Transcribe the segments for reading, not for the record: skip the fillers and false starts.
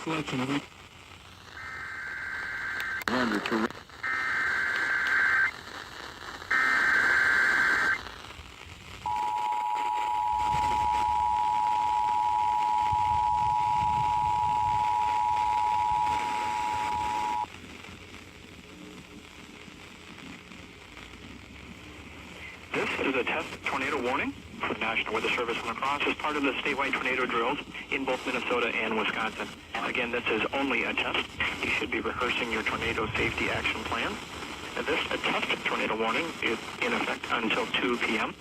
collection of This is a test tornado warning for the National Weather Service and lacrosse as part of the statewide tornado drills in both Minnesota and Wisconsin. Again, this is only a test. You should be rehearsing your tornado safety action plan. This test tornado warning is in effect until 2 p.m.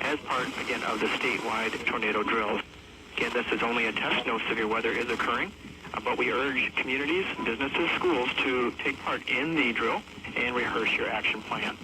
as part, again, of the statewide tornado drills. Again, this is only a test. No severe weather is occurring, but we urge communities, businesses, schools to take part in the drill and rehearse your action plan.